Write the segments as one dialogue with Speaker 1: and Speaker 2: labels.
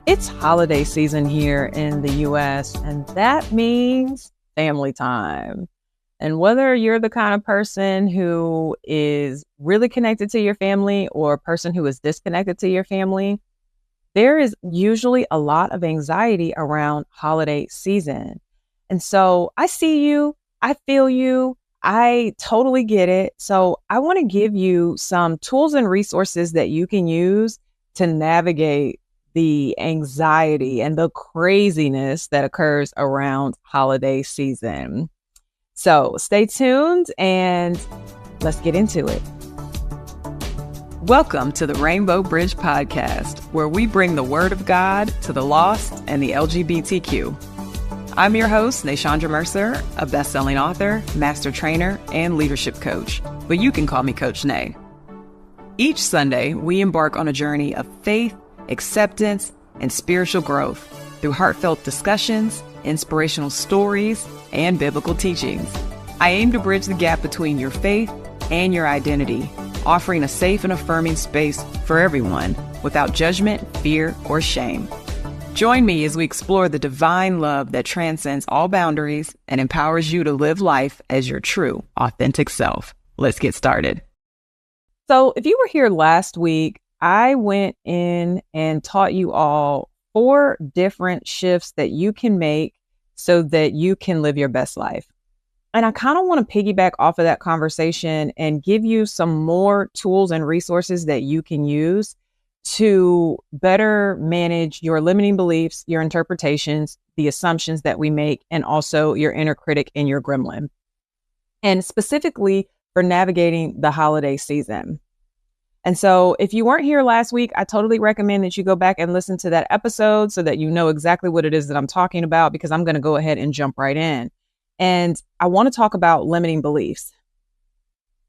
Speaker 1: It's holiday season here in the US, and that means family time. And whether you're the kind of person who is really connected to your family or a person who is disconnected to your family, there is usually a lot of anxiety around holiday season. And so I see you, I feel you, I totally get it. So I want to give you some tools and resources that you can use to navigate the anxiety and the craziness that occurs around holiday season. So stay tuned and let's get into it. Welcome to the Rainbow Bridge Podcast, where we bring the Word of God to the lost and the LGBTQ. I'm your host, Nayshondra Mercer, a best-selling author, master trainer, and leadership coach, but you can call me Coach Nay. Each Sunday, we embark on a journey of faith, acceptance, and spiritual growth through heartfelt discussions, inspirational stories, and biblical teachings. I aim to bridge the gap between your faith and your identity, offering a safe and affirming space for everyone without judgment, fear, or shame. Join me as we explore the divine love that transcends all boundaries and empowers you to live life as your true, authentic self. Let's get started. So if you were here last week, I went in and taught you all 4 different shifts that you can make so that you can live your best life. And I kind of want to piggyback off of that conversation and give you some more tools and resources that you can use to better manage your limiting beliefs, your interpretations, the assumptions that we make, and also your inner critic and your gremlin. And specifically for navigating the holiday season. And so if you weren't here last week, I totally recommend that you go back and listen to that episode so that you know exactly what it is that I'm talking about, because I'm going to go ahead and jump right in. And I want to talk about limiting beliefs.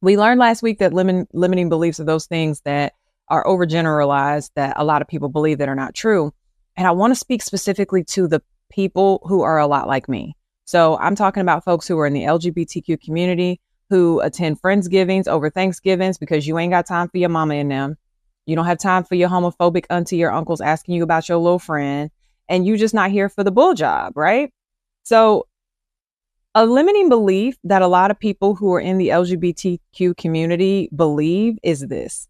Speaker 1: We learned last week that limiting beliefs are those things that are overgeneralized, that a lot of people believe that are not true. And I want to speak specifically to the people who are a lot like me. So I'm talking about folks who are in the LGBTQ community, who attend Friendsgivings over Thanksgivings because you ain't got time for your mama and them. You don't have time for your homophobic auntie or uncles asking you about your little friend, and you just not here for the bull job, right? So a limiting belief that a lot of people who are in the LGBTQ community believe is this: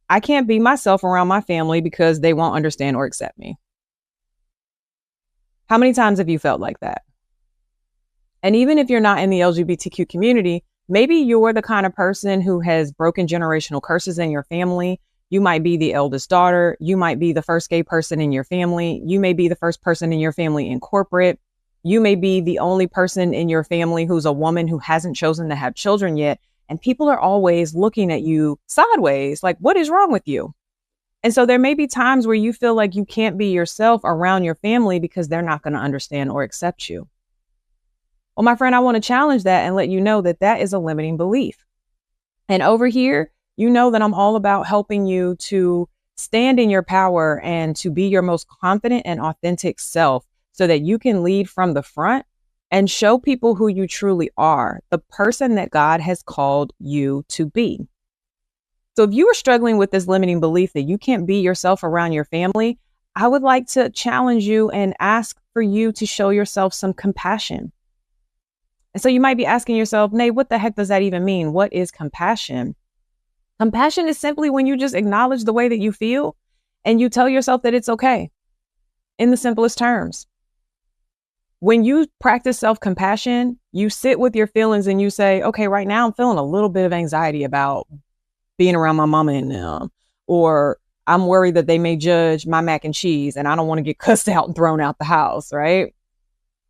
Speaker 1: I can't be myself around my family because they won't understand or accept me. How many times have you felt like that? And even if you're not in the LGBTQ community, maybe you're the kind of person who has broken generational curses in your family. You might be the eldest daughter. You might be the first gay person in your family. You may be the first person in your family in corporate. You may be the only person in your family who's a woman who hasn't chosen to have children yet. And people are always looking at you sideways, like, what is wrong with you? And so there may be times where you feel like you can't be yourself around your family because they're not going to understand or accept you. Well, my friend, I want to challenge that and let you know that that is a limiting belief. And over here, you know that I'm all about helping you to stand in your power and to be your most confident and authentic self so that you can lead from the front and show people who you truly are, the person that God has called you to be. So if you are struggling with this limiting belief that you can't be yourself around your family, I would like to challenge you and ask for you to show yourself some compassion. And so you might be asking yourself, Nay, what the heck does that even mean? What is compassion? Compassion is simply when you just acknowledge the way that you feel and you tell yourself that it's okay, in the simplest terms. When you practice self-compassion, you sit with your feelings and you say, okay, right now I'm feeling a little bit of anxiety about being around my mama and them, or I'm worried that they may judge my mac and cheese and I don't want to get cussed out and thrown out the house, right?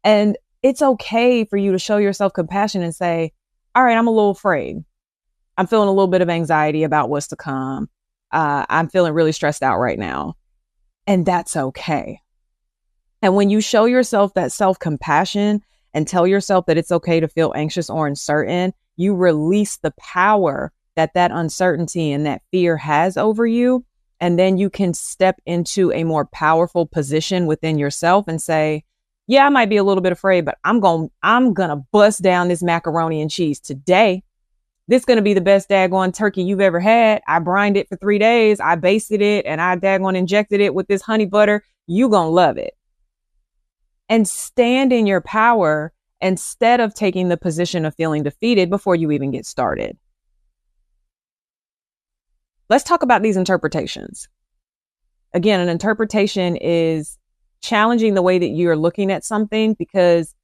Speaker 1: And it's okay for you to show yourself compassion and say, all right, I'm a little afraid. I'm feeling a little bit of anxiety about what's to come. I'm feeling really stressed out right now. And that's okay. And when you show yourself that self-compassion and tell yourself that it's okay to feel anxious or uncertain, you release the power that that uncertainty and that fear has over you. And then you can step into a more powerful position within yourself and say, yeah, I might be a little bit afraid, but I'm going to bust down this macaroni and cheese today. This is going to be the best daggone turkey you've ever had. I brined it for 3 days. I basted it and I daggone injected it with this honey butter. you gonna love it. And stand in your power instead of taking the position of feeling defeated before you even get started. Let's talk about these interpretations. Again, an interpretation is challenging the way that you're looking at something because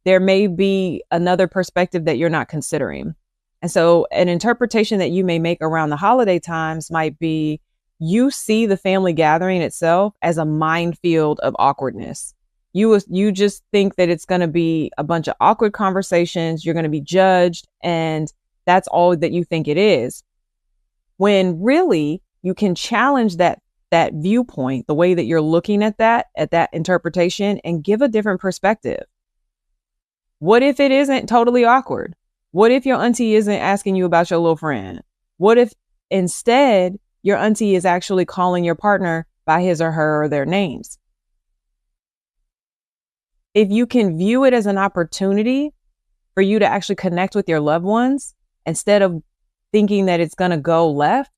Speaker 1: there may be another perspective that you're not considering. And so an interpretation that you may make around the holiday times might be you see the family gathering itself as a minefield of awkwardness. You just think that it's going to be a bunch of awkward conversations. You're going to be judged, and that's all that you think it is. When really you can challenge that viewpoint, the way that you're looking at that interpretation, and give a different perspective. What if it isn't totally awkward? What if your auntie isn't asking you about your little friend? What if instead your auntie is actually calling your partner by his or her or their names? If you can view it as an opportunity for you to actually connect with your loved ones, instead of thinking that it's going to go left,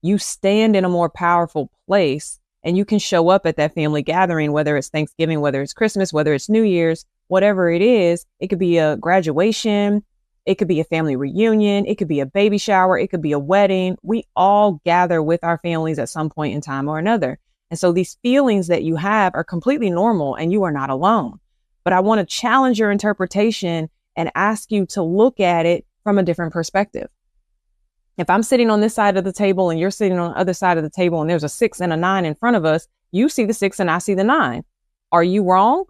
Speaker 1: you stand in a more powerful place and you can show up at that family gathering, whether it's Thanksgiving, whether it's Christmas, whether it's New Year's, whatever it is. It could be a graduation. It could be a family reunion. It could be a baby shower. It could be a wedding. We all gather with our families at some point in time or another. And so these feelings that you have are completely normal and you are not alone. But I want to challenge your interpretation and ask you to look at it from a different perspective. If I'm sitting on this side of the table and you're sitting on the other side of the table and there's a 6 and a 9 in front of us, you see the 6 and I see the 9. Are you wrong?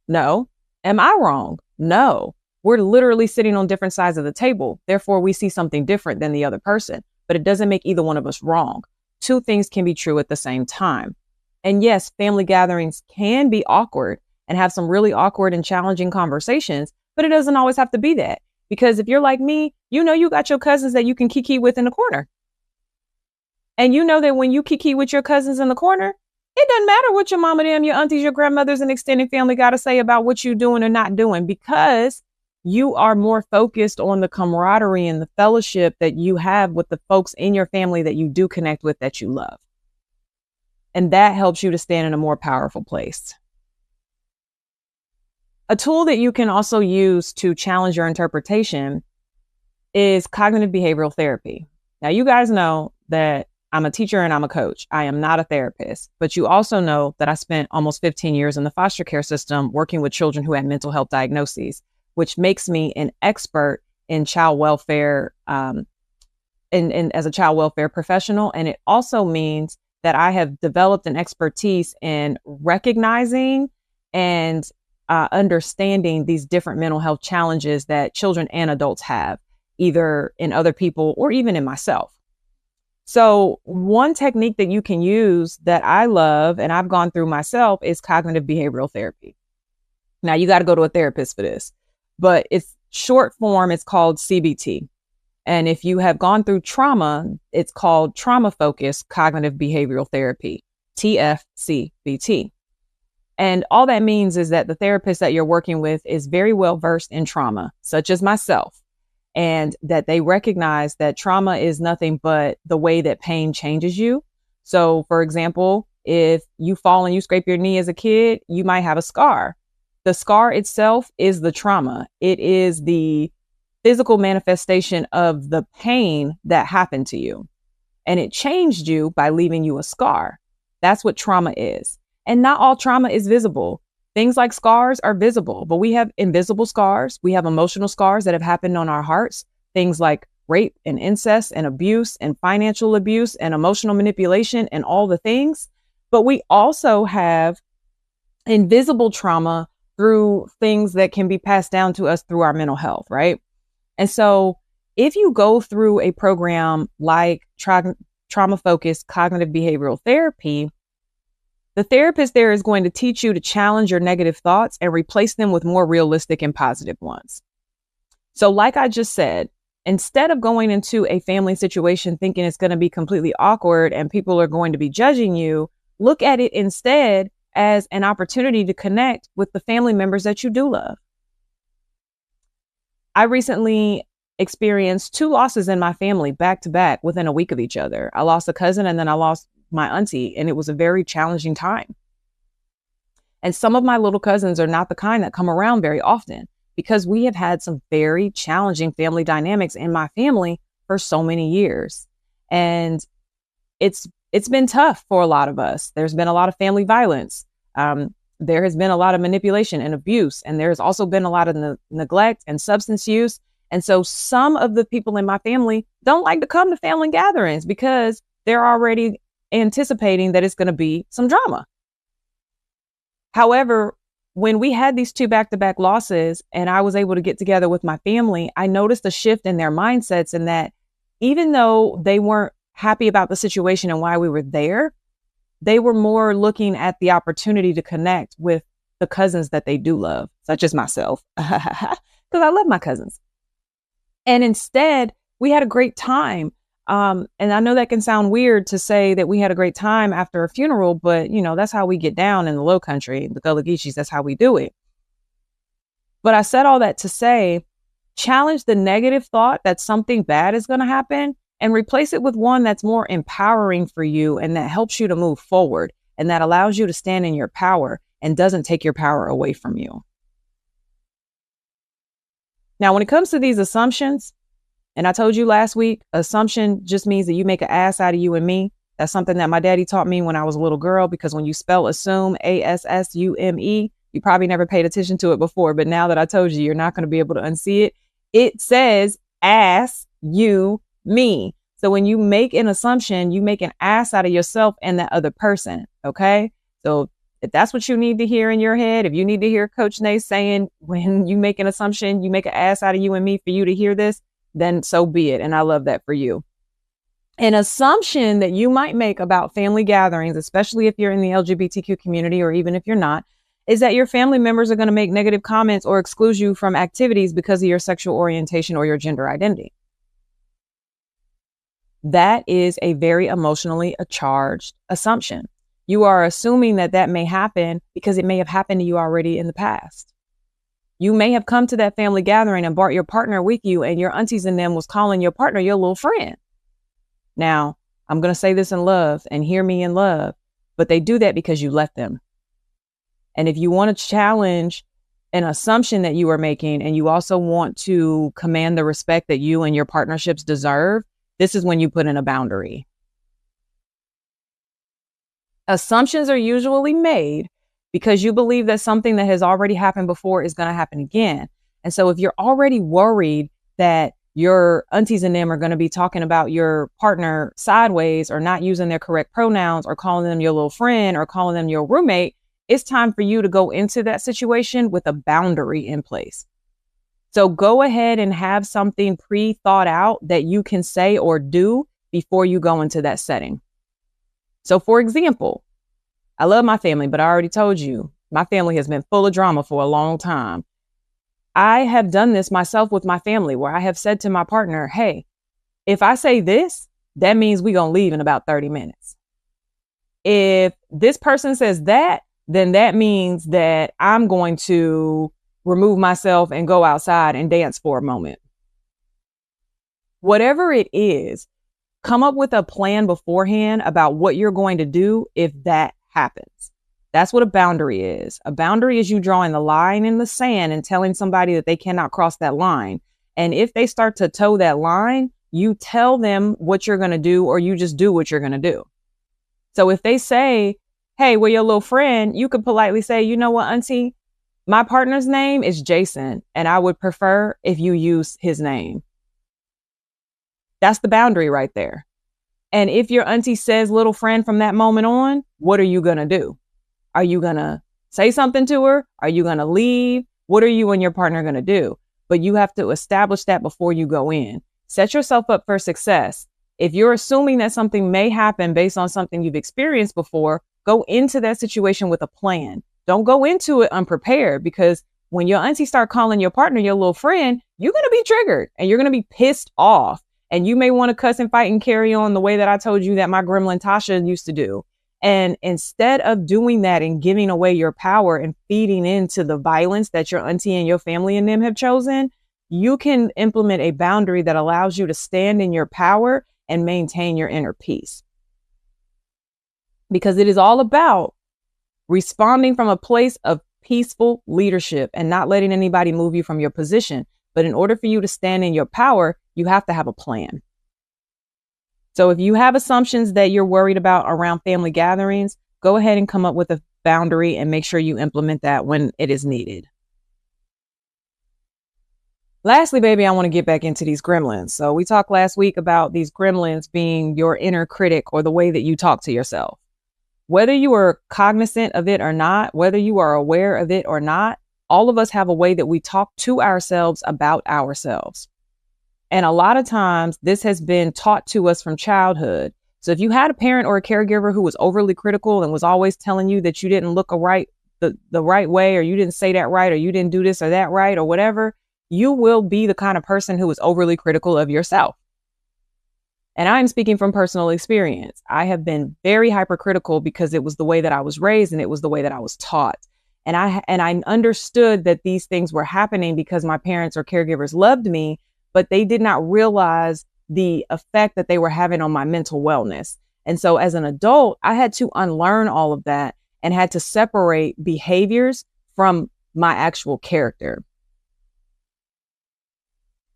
Speaker 1: No. Am I wrong? No. We're literally sitting on different sides of the table. Therefore, we see something different than the other person, but it doesn't make either one of us wrong. Two things can be true at the same time. And yes, family gatherings can be awkward and have some really awkward and challenging conversations, but it doesn't always have to be that. Because if you're like me, you know you got your cousins that you can kiki with in the corner. And you know that when you kiki with your cousins in the corner, it doesn't matter what your mama, them, your aunties, your grandmothers, and extended family got to say about what you're doing or not doing, because you are more focused on the camaraderie and the fellowship that you have with the folks in your family that you do connect with, that you love. And that helps you to stand in a more powerful place. A tool that you can also use to challenge your interpretation is cognitive behavioral therapy. Now, you guys know that I'm a teacher and I'm a coach. I am not a therapist, but you also know that I spent almost 15 years in the foster care system working with children who had mental health diagnoses, which makes me an expert in child welfare, and as a child welfare professional. And it also means that I have developed an expertise in recognizing and understanding these different mental health challenges that children and adults have, either in other people or even in myself. So one technique that you can use that I love and I've gone through myself is cognitive behavioral therapy. Now, you got to go to a therapist for this, but it's short form. It's called CBT. And if you have gone through trauma, it's called trauma-focused cognitive behavioral therapy, TFCBT. And all that means is that the therapist that you're working with is very well versed in trauma, such as myself, and that they recognize that trauma is nothing but the way that pain changes you. So, for example, if you fall and you scrape your knee as a kid, you might have a scar. The scar itself is the trauma. It is the physical manifestation of the pain that happened to you. And it changed you by leaving you a scar. That's what trauma is. And not all trauma is visible. Things like scars are visible, but we have invisible scars. We have emotional scars that have happened on our hearts. Things like rape and incest and abuse and financial abuse and emotional manipulation and all the things. But we also have invisible trauma through things that can be passed down to us through our mental health, right? And so if you go through a program like trauma-focused cognitive behavioral therapy, the therapist there is going to teach you to challenge your negative thoughts and replace them with more realistic and positive ones. So like I just said, instead of going into a family situation thinking it's going to be completely awkward and people are going to be judging you, look at it instead as an opportunity to connect with the family members that you do love. I recently experienced 2 losses in my family back to back within a week of each other. I lost a cousin and then I lost my auntie, and it was a very challenging time. And some of my little cousins are not the kind that come around very often because we have had some very challenging family dynamics in my family for so many years. And it's been tough for a lot of us. There's been a lot of family violence. There has been a lot of manipulation and abuse, and there's also been a lot of neglect and substance use. And so some of the people in my family don't like to come to family gatherings because they're already anticipating that it's going to be some drama. However, when we had these 2 back-to-back losses and I was able to get together with my family, I noticed a shift in their mindsets, in that even though they weren't happy about the situation and why we were there, they were more looking at the opportunity to connect with the cousins that they do love, such as myself, because I love my cousins. And instead, we had a great time. And I know that can sound weird to say that we had a great time after a funeral, but that's how we get down in the Low Country, the Gullah Geechees. That's how we do it. But I said all that to say, challenge the negative thought that something bad is going to happen and replace it with one that's more empowering for you and that helps you to move forward and that allows you to stand in your power and doesn't take your power away from you. Now, when it comes to these assumptions, and I told you last week, assumption just means that you make an ass out of you and me. That's something that my daddy taught me when I was a little girl, because when you spell assume, ASSUME, you probably never paid attention to it before. But now that I told you, you're not going to be able to unsee it. It says ass, you, me. So when you make an assumption, you make an ass out of yourself and that other person. Okay. So if that's what you need to hear in your head, if you need to hear Coach Nay saying when you make an assumption, you make an ass out of you and me for you to hear this, then so be it. And I love that for you. An assumption that you might make about family gatherings, especially if you're in the LGBTQ community or even if you're not, is that your family members are going to make negative comments or exclude you from activities because of your sexual orientation or your gender identity. That is a very emotionally charged assumption. You are assuming that that may happen because it may have happened to you already in the past. You may have come to that family gathering and brought your partner with you, and your aunties and them was calling your partner your little friend. Now, I'm going to say this in love, and hear me in love, but they do that because you let them. And if you want to challenge an assumption that you are making, and you also want to command the respect that you and your partnerships deserve, this is when you put in a boundary. Assumptions are usually made because you believe that something that has already happened before is going to happen again. And so if you're already worried that your aunties and them are going to be talking about your partner sideways or not using their correct pronouns or calling them your little friend or calling them your roommate, it's time for you to go into that situation with a boundary in place. So go ahead and have something pre-thought out that you can say or do before you go into that setting. So for example, I love my family, but I already told you, my family has been full of drama for a long time. I have done this myself with my family where I have said to my partner, hey, if I say this, that means we're going to leave in about 30 minutes. If this person says that, then that means that I'm going to remove myself and go outside and dance for a moment. Whatever it is, come up with a plan beforehand about what you're going to do if that happens. That's what a boundary is. A boundary is you drawing the line in the sand and telling somebody that they cannot cross that line. And if they start to toe that line, you tell them what you're going to do, or you just do what you're going to do. So if they say, hey, we're your little friend, you could politely say, you know what, auntie, my partner's name is Jason, and I would prefer if you use his name. That's the boundary right there. And if your auntie says little friend from that moment on, what are you going to do? Are you going to say something to her? Are you going to leave? What are you and your partner going to do? But you have to establish that before you go in. Set yourself up for success. If you're assuming that something may happen based on something you've experienced before, go into that situation with a plan. Don't go into it unprepared, because when your auntie start calling your partner your little friend, you're going to be triggered and you're going to be pissed off. And you may want to cuss and fight and carry on the way that I told you that my gremlin Tasha used to do. And instead of doing that and giving away your power and feeding into the violence that your auntie and your family and them have chosen, you can implement a boundary that allows you to stand in your power and maintain your inner peace. Because it is all about responding from a place of peaceful leadership and not letting anybody move you from your position. But in order for you to stand in your power, you have to have a plan. So if you have assumptions that you're worried about around family gatherings, go ahead and come up with a boundary and make sure you implement that when it is needed. Lastly, baby, I want to get back into these gremlins. So we talked last week about these gremlins being your inner critic or the way that you talk to yourself. Whether you are cognizant of it or not, whether you are aware of it or not, all of us have a way that we talk to ourselves about ourselves. And a lot of times this has been taught to us from childhood. So if you had a parent or a caregiver who was overly critical and was always telling you that you didn't look the right way, or you didn't say that right, or you didn't do this or that right, or whatever, you will be the kind of person who is overly critical of yourself. And I'm speaking from personal experience. I have been very hypercritical because it was the way that I was raised and it was the way that I was taught. And I understood that these things were happening because my parents or caregivers loved me, but they did not realize the effect that they were having on my mental wellness. And so as an adult, I had to unlearn all of that and had to separate behaviors from my actual character.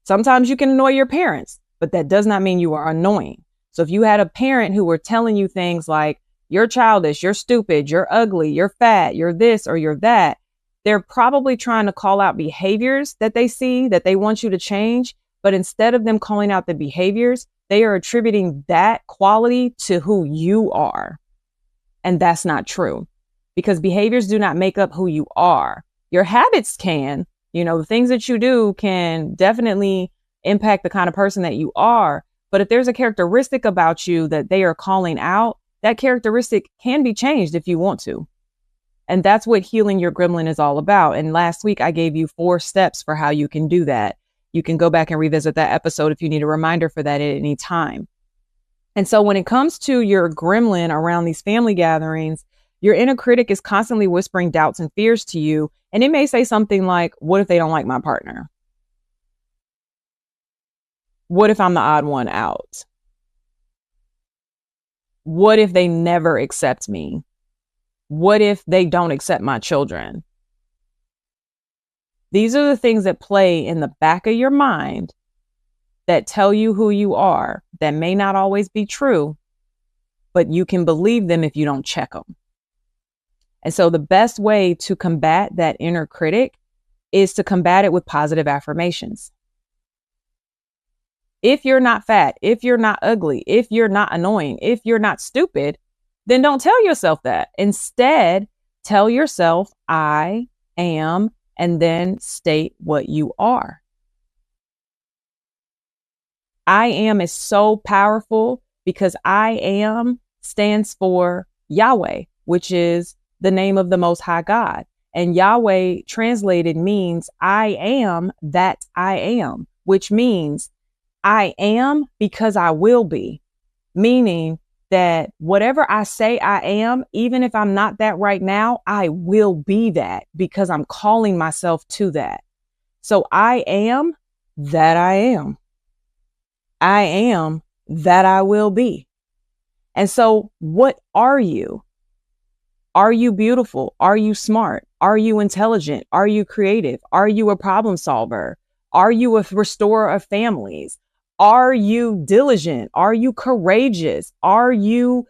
Speaker 1: Sometimes you can annoy your parents, but that does not mean you are annoying. So if you had a parent who were telling you things like, you're childish, you're stupid, you're ugly, you're fat, you're this or you're that, they're probably trying to call out behaviors that they see that they want you to change. But instead of them calling out the behaviors, they are attributing that quality to who you are. And that's not true, because behaviors do not make up who you are. Your habits can. The things that you do can definitely impact the kind of person that you are. But if there's a characteristic about you that they are calling out, that characteristic can be changed if you want to. And that's what healing your gremlin is all about. And last week, I gave you 4 steps for how you can do that. You can go back and revisit that episode if you need a reminder for that at any time. And so when it comes to your gremlin around these family gatherings, your inner critic is constantly whispering doubts and fears to you. And it may say something like, what if they don't like my partner? What if I'm the odd one out? What if they never accept me? What if they don't accept my children? These are the things that play in the back of your mind that tell you who you are, that may not always be true, but you can believe them if you don't check them. And so the best way to combat that inner critic is to combat it with positive affirmations. If you're not fat, if you're not ugly, if you're not annoying, if you're not stupid, then don't tell yourself that. Instead, tell yourself, I am, and then state what you are. I am is so powerful because I am stands for Yahweh, which is the name of the Most High God. And Yahweh translated means I am that I am, which means I am because I will be, meaning that whatever I say I am, even if I'm not that right now, I will be that because I'm calling myself to that. So I am that I am. I am that I will be. And so what are you? Are you beautiful? Are you smart? Are you intelligent? Are you creative? Are you a problem solver? Are you a restorer of families? Are you diligent? Are you courageous? Are you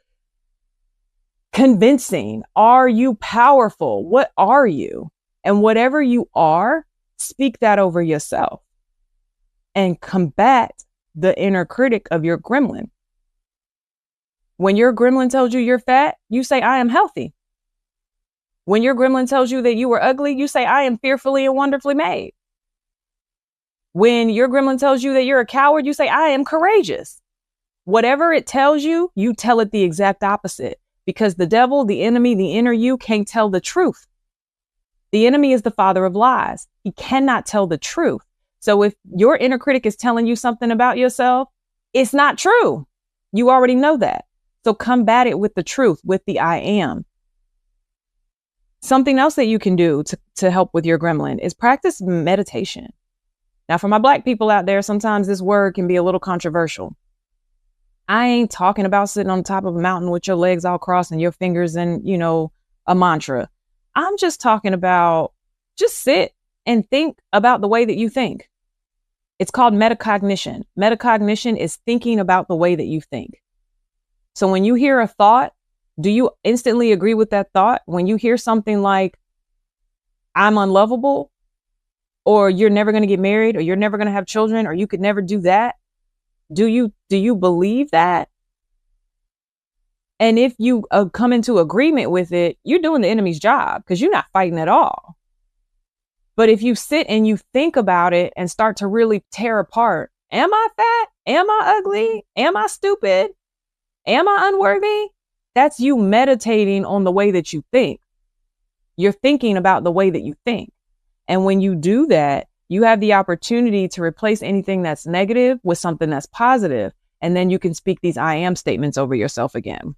Speaker 1: convincing? Are you powerful? What are you? And whatever you are, speak that over yourself and combat the inner critic of your gremlin. When your gremlin tells you you're fat, you say, I am healthy. When your gremlin tells you that you are ugly, you say, I am fearfully and wonderfully made. When your gremlin tells you that you're a coward, you say, I am courageous. Whatever it tells you, you tell it the exact opposite, because the devil, the enemy, the inner you can't tell the truth. The enemy is the father of lies. He cannot tell the truth. So if your inner critic is telling you something about yourself, it's not true. You already know that. So combat it with the truth, with the I am. Something else that you can do to help with your gremlin is practice meditation. Now, for my Black people out there, sometimes this word can be a little controversial. I ain't talking about sitting on top of a mountain with your legs all crossed and your fingers in, a mantra. I'm just talking about just sit and think about the way that you think. It's called metacognition. Metacognition is thinking about the way that you think. So when you hear a thought, do you instantly agree with that thought? When you hear something like, I'm unlovable, or you're never going to get married, or you're never going to have children, or you could never do that, do you believe that? And if you come into agreement with it, you're doing the enemy's job because you're not fighting at all. But if you sit and you think about it and start to really tear apart, am I fat? Am I ugly? Am I stupid? Am I unworthy? That's you meditating on the way that you think. You're thinking about the way that you think. And when you do that, you have the opportunity to replace anything that's negative with something that's positive. And then you can speak these I am statements over yourself again.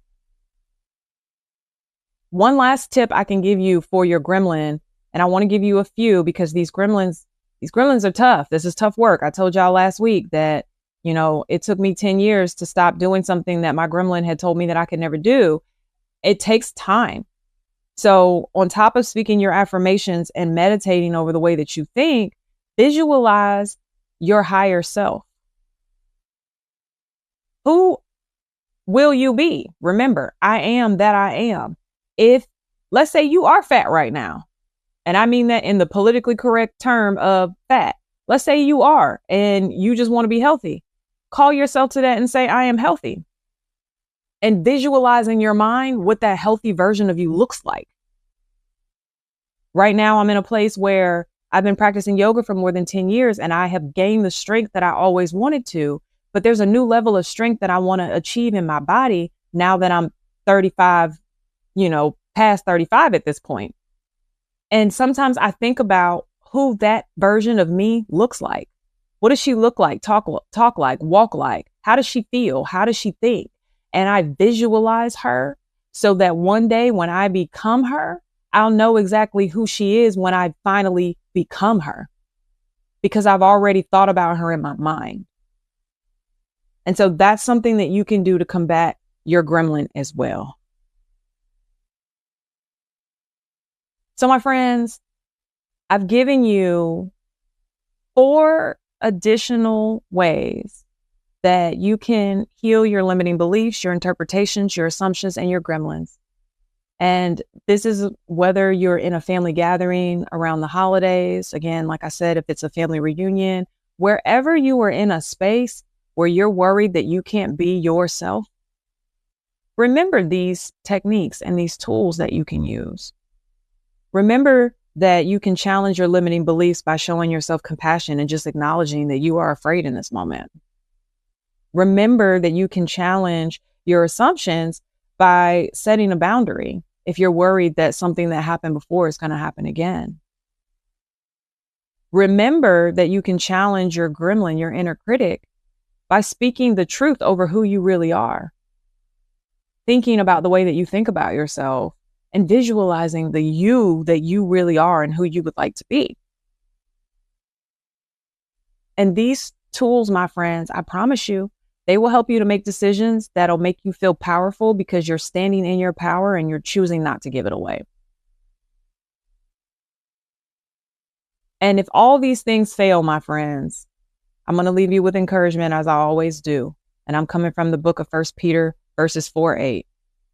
Speaker 1: One last tip I can give you for your gremlin, and I want to give you a few because these gremlins are tough. This is tough work. I told y'all last week that, it took me 10 years to stop doing something that my gremlin had told me that I could never do. It takes time. So on top of speaking your affirmations and meditating over the way that you think, visualize your higher self. Who will you be? Remember, I am that I am. If, let's say you are fat right now, and I mean that in the politically correct term of fat. Let's say you are, and you just want to be healthy. Call yourself to that and say, I am healthy. And visualize in your mind what that healthy version of you looks like. Right now, I'm in a place where I've been practicing yoga for more than 10 years, and I have gained the strength that I always wanted to. But there's a new level of strength that I want to achieve in my body now that I'm 35, past 35 at this point. And sometimes I think about who that version of me looks like. What does she look like, talk like, walk like? How does she feel? How does she think? And I visualize her so that one day when I become her, I'll know exactly who she is when I finally become her, because I've already thought about her in my mind. And so that's something that you can do to combat your gremlin as well. So my friends, I've given you 4 additional ways that you can heal your limiting beliefs, your interpretations, your assumptions, and your gremlins. And this is whether you're in a family gathering around the holidays. Again, like I said, if it's a family reunion, wherever you are in a space where you're worried that you can't be yourself, remember these techniques and these tools that you can use. Remember that you can challenge your limiting beliefs by showing yourself compassion and just acknowledging that you are afraid in this moment. Remember that you can challenge your assumptions by setting a boundary if you're worried that something that happened before is going to happen again. Remember that you can challenge your gremlin, your inner critic, by speaking the truth over who you really are, thinking about the way that you think about yourself, and visualizing the you that you really are and who you would like to be. And these tools, my friends, I promise you, they will help you to make decisions that'll make you feel powerful because you're standing in your power and you're choosing not to give it away. And if all these things fail, my friends, I'm going to leave you with encouragement as I always do. And I'm coming from the book of 1 Peter verses 4-8.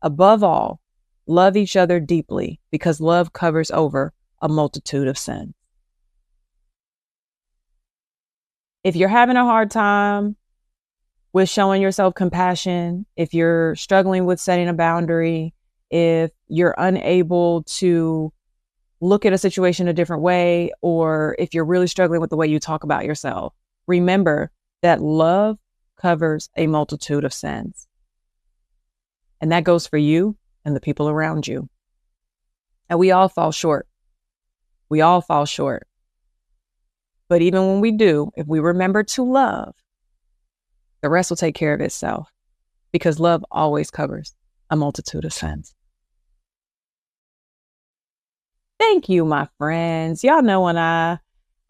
Speaker 1: Above all, love each other deeply because love covers over a multitude of sins. If you're having a hard time with showing yourself compassion, if you're struggling with setting a boundary, if you're unable to look at a situation a different way, or if you're really struggling with the way you talk about yourself, remember that love covers a multitude of sins. And that goes for you and the people around you. And we all fall short. We all fall short. But even when we do, if we remember to love, the rest will take care of itself, because love always covers a multitude of sins. Thank you, my friends. Y'all know when I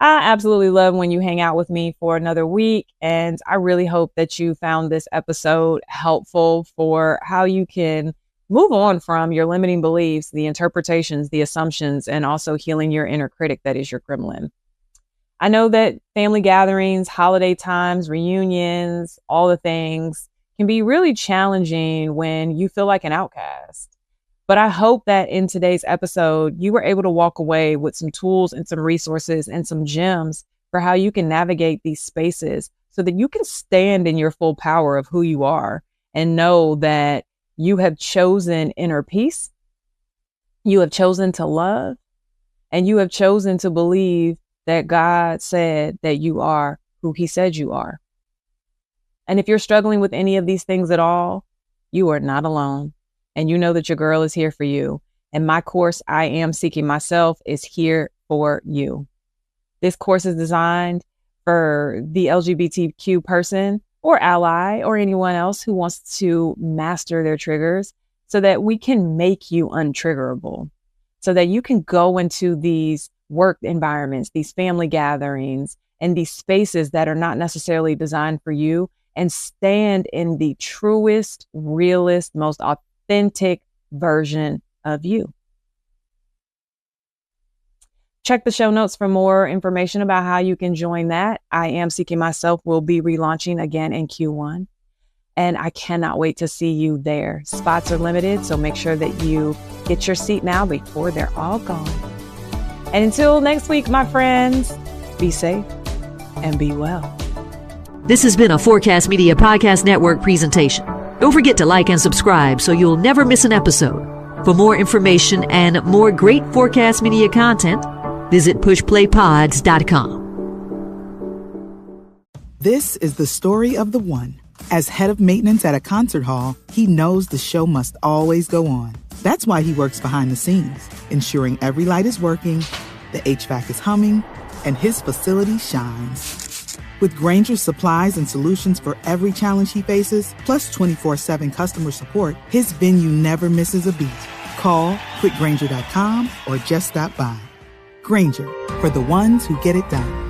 Speaker 1: absolutely love when you hang out with me for another week. And I really hope that you found this episode helpful for how you can Move on from your limiting beliefs, the interpretations, the assumptions, and also healing your inner critic that is your gremlin. I know that family gatherings, holiday times, reunions, all the things can be really challenging when you feel like an outcast. But I hope that in today's episode, you were able to walk away with some tools and some resources and some gems for how you can navigate these spaces so that you can stand in your full power of who you are and know that you have chosen inner peace, you have chosen to love, and you have chosen to believe that God said that you are who he said you are. And if you're struggling with any of these things at all, you are not alone. And you know that your girl is here for you. And my course, I Am Seeking Myself, is here for you. This course is designed for the LGBTQ person or ally or anyone else who wants to master their triggers so that we can make you untriggerable, so that you can go into these work environments, these family gatherings, and these spaces that are not necessarily designed for you and stand in the truest, realest, most authentic version of you. Check the show notes for more information about how you can join that. I Am Seeking Myself will be relaunching again in Q1. And I cannot wait to see you there. Spots are limited, so make sure that you get your seat now before they're all gone. And until next week, my friends, be safe and be well.
Speaker 2: This has been a Forecast Media Podcast Network presentation. Don't forget to like and subscribe so you'll never miss an episode. For more information and more great Forecast Media content, visit pushplaypods.com.
Speaker 3: This is the story of the one. As head of maintenance at a concert hall, he knows the show must always go on. That's why he works behind the scenes, ensuring every light is working, the HVAC is humming, and his facility shines. With Grainger's supplies and solutions for every challenge he faces, plus 24/7 customer support, his venue never misses a beat. Call quickgrainger.com or just stop by. Grainger, for the ones who get it done.